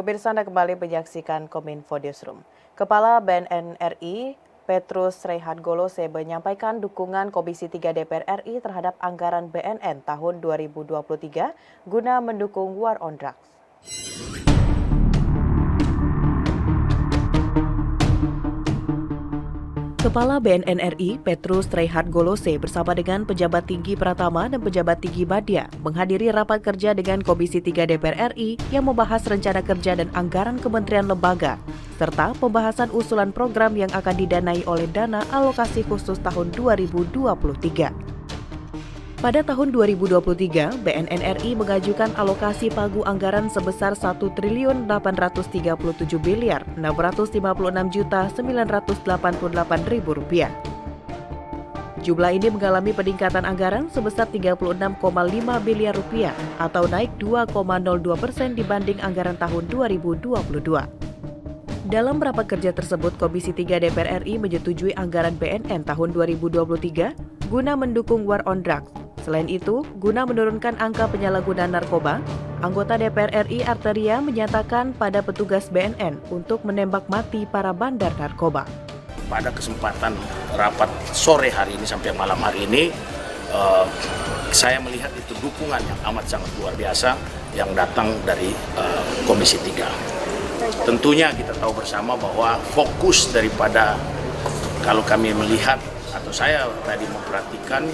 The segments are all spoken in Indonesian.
Pemirsa, Anda kembali menyaksikan Kominfo Newsroom. Kepala BNN RI, Petrus Rehat Golose menyampaikan dukungan Komisi 3 DPR RI terhadap anggaran BNN tahun 2023 guna mendukung War on Drugs. Kepala BNN RI, Petrus Rehat Golose bersama dengan pejabat tinggi Pratama dan pejabat tinggi Madya menghadiri rapat kerja dengan Komisi 3 DPR RI yang membahas rencana kerja dan anggaran kementerian lembaga, serta pembahasan usulan program yang akan didanai oleh dana alokasi khusus tahun 2023. Pada tahun 2023, BNN RI mengajukan alokasi pagu anggaran sebesar Rp1.837.656.988.000. Jumlah ini mengalami peningkatan anggaran sebesar Rp36,5 biliar atau naik 2,02% dibanding anggaran tahun 2022. Dalam rapat kerja tersebut, Komisi 3 DPR RI menyetujui anggaran BNN tahun 2023 guna mendukung War on Drugs. Selain itu, guna menurunkan angka penyalahgunaan narkoba, anggota DPR RI Arteria menyatakan pada petugas BNN untuk menembak mati para bandar narkoba. Pada kesempatan rapat sore hari ini sampai malam hari ini, saya melihat itu dukungan yang amat sangat luar biasa yang datang dari Komisi 3. Tentunya kita tahu bersama bahwa fokus daripada, kalau kami melihat atau saya tadi memperhatikan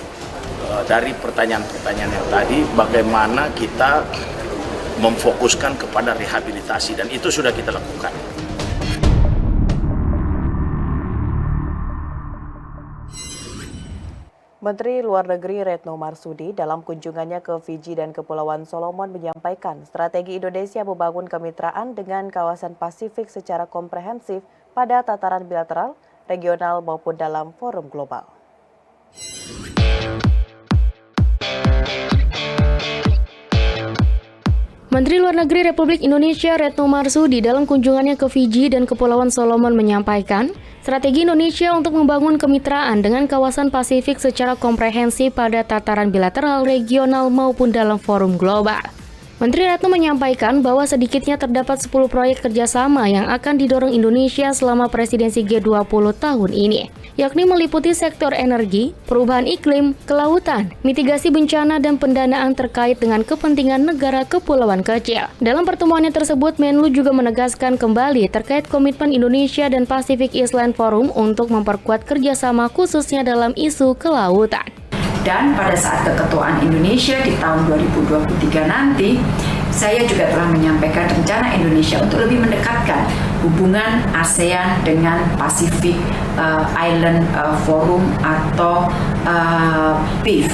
dari pertanyaan-pertanyaan yang tadi, bagaimana kita memfokuskan kepada rehabilitasi, dan itu sudah kita lakukan. Menteri Luar Negeri Retno Marsudi dalam kunjungannya ke Fiji dan Kepulauan Solomon menyampaikan strategi Indonesia membangun kemitraan dengan kawasan Pasifik secara komprehensif pada tataran bilateral, regional maupun dalam forum global. Menteri Luar Negeri Republik Indonesia Retno Marsudi dalam kunjungannya ke Fiji dan Kepulauan Solomon menyampaikan strategi Indonesia untuk membangun kemitraan dengan kawasan Pasifik secara komprehensif pada tataran bilateral, regional maupun dalam forum global. Menteri Retno menyampaikan bahwa sedikitnya terdapat 10 proyek kerjasama yang akan didorong Indonesia selama presidensi G20 tahun ini, yakni meliputi sektor energi, perubahan iklim, kelautan, mitigasi bencana, dan pendanaan terkait dengan kepentingan negara kepulauan kecil. Dalam pertemuannya tersebut, Menlu juga menegaskan kembali terkait komitmen Indonesia dan Pacific Island Forum untuk memperkuat kerjasama khususnya dalam isu kelautan. Dan pada saat keketuaan Indonesia di tahun 2023 nanti, saya juga telah menyampaikan rencana Indonesia untuk lebih mendekatkan hubungan ASEAN dengan Pacific Island Forum atau PIF.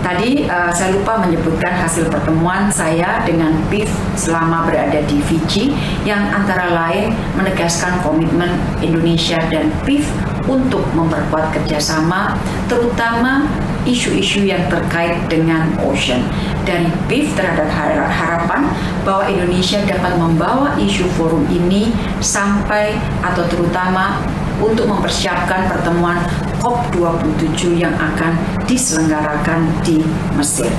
Tadi saya lupa menyebutkan hasil pertemuan saya dengan PIF selama berada di Fiji, yang antara lain menegaskan komitmen Indonesia dan PIF untuk memperkuat kerjasama, terutama isu-isu yang terkait dengan ocean. Dari PIF terhadap harapan bahwa Indonesia dapat membawa isu forum ini sampai atau terutama untuk mempersiapkan pertemuan COP27 yang akan diselenggarakan di Mesir.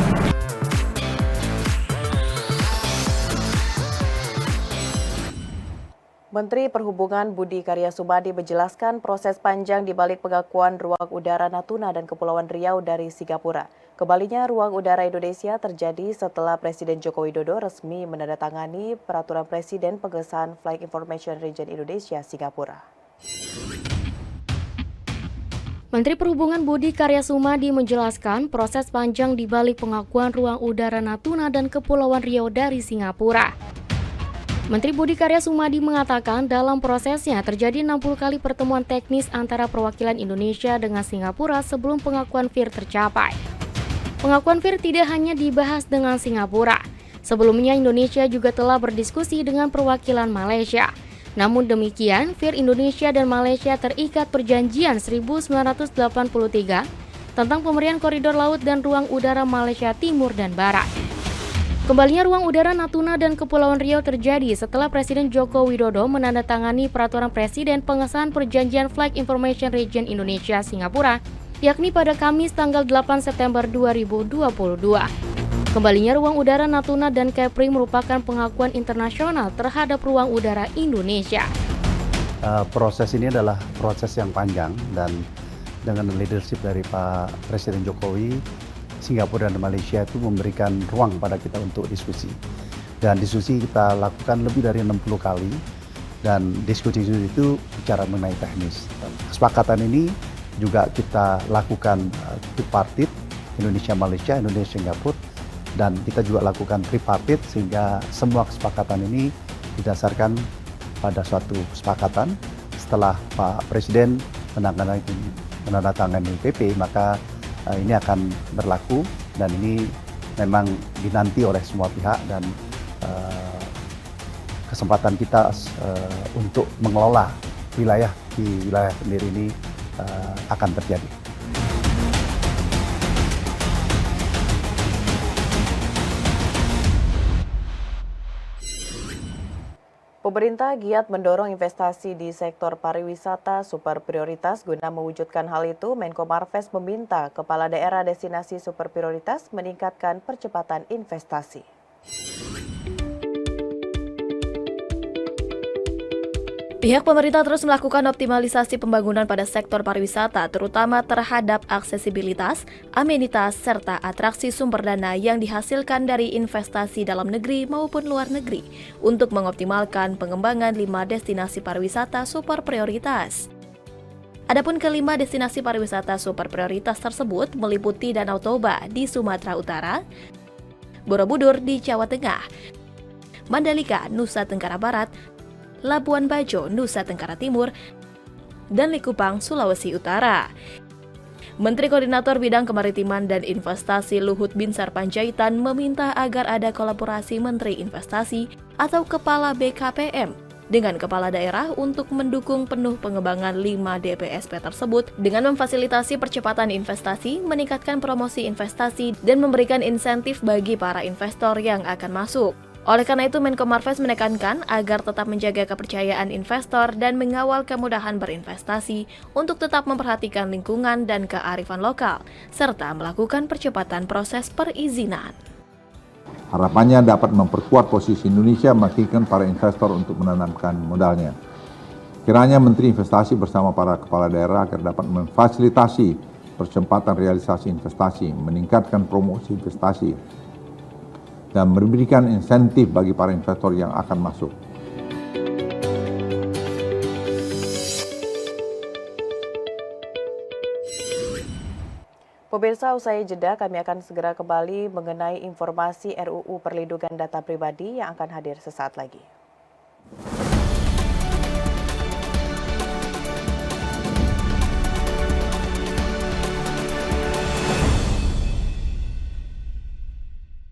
Menteri Perhubungan Budi Karya Sumadi menjelaskan proses panjang di balik pengakuan ruang udara Natuna dan Kepulauan Riau dari Singapura. Kembalinya ruang udara Indonesia terjadi setelah Presiden Joko Widodo resmi menandatangani Peraturan Presiden Pengesahan Flight Information Region Indonesia Singapura. Menteri Perhubungan Budi Karya Sumadi menjelaskan proses panjang di balik pengakuan ruang udara Natuna dan Kepulauan Riau dari Singapura. Menteri Budi Karya Sumadi mengatakan dalam prosesnya terjadi 60 kali pertemuan teknis antara perwakilan Indonesia dengan Singapura sebelum pengakuan FIR tercapai. Pengakuan FIR tidak hanya dibahas dengan Singapura. Sebelumnya Indonesia juga telah berdiskusi dengan perwakilan Malaysia. Namun demikian, FIR Indonesia dan Malaysia terikat perjanjian 1983 tentang pemberian koridor laut dan ruang udara Malaysia Timur dan Barat. Kembalinya ruang udara Natuna dan Kepulauan Riau terjadi setelah Presiden Joko Widodo menandatangani Peraturan Presiden Pengesahan Perjanjian Flight Information Region Indonesia Singapura, yakni pada Kamis tanggal 8 September 2022. Kembalinya ruang udara Natuna dan Kepri merupakan pengakuan internasional terhadap ruang udara Indonesia. Proses ini adalah proses yang panjang dan dengan leadership dari Pak Presiden Jokowi, Singapura dan Malaysia itu memberikan ruang pada kita untuk diskusi. Dan diskusi kita lakukan lebih dari 60 kali dan diskusi itu bicara mengenai teknis. Kesepakatan ini juga kita lakukan tripartit, Indonesia-Malaysia, Indonesia-Singapura, dan kita juga lakukan tripartit sehingga semua kesepakatan ini didasarkan pada suatu kesepakatan. Setelah Pak Presiden menandatangani PP, maka ini akan berlaku dan ini memang dinanti oleh semua pihak dan kesempatan kita untuk mengelola wilayah di wilayah sendiri ini akan terjadi. Pemerintah giat mendorong investasi di sektor pariwisata super prioritas. Guna mewujudkan hal itu, Menko Marves meminta kepala daerah destinasi super prioritas meningkatkan percepatan investasi. Pihak pemerintah terus melakukan optimalisasi pembangunan pada sektor pariwisata, terutama terhadap aksesibilitas, amenitas, serta atraksi sumber dana yang dihasilkan dari investasi dalam negeri maupun luar negeri untuk mengoptimalkan pengembangan 5 destinasi pariwisata super prioritas. Adapun kelima destinasi pariwisata super prioritas tersebut meliputi Danau Toba di Sumatera Utara, Borobudur di Jawa Tengah, Mandalika, Nusa Tenggara Barat, Labuan Bajo, Nusa Tenggara Timur, dan Likupang, Sulawesi Utara. Menteri Koordinator Bidang Kemaritiman dan Investasi Luhut Binsar Panjaitan meminta agar ada kolaborasi Menteri Investasi atau Kepala BKPM dengan Kepala Daerah untuk mendukung penuh pengembangan 5 DPSP tersebut dengan memfasilitasi percepatan investasi, meningkatkan promosi investasi, dan memberikan insentif bagi para investor yang akan masuk. Oleh karena itu, Menko Marves menekankan agar tetap menjaga kepercayaan investor dan mengawal kemudahan berinvestasi untuk tetap memperhatikan lingkungan dan kearifan lokal, serta melakukan percepatan proses perizinan. Harapannya dapat memperkuat posisi Indonesia meyakinkan para investor untuk menanamkan modalnya. Kiranya Menteri Investasi bersama para kepala daerah agar dapat memfasilitasi percepatan realisasi investasi, meningkatkan promosi investasi, dan memberikan insentif bagi para investor yang akan masuk. Pemirsa, usai jeda kami akan segera kembali mengenai informasi RUU Perlindungan Data Pribadi yang akan hadir sesaat lagi.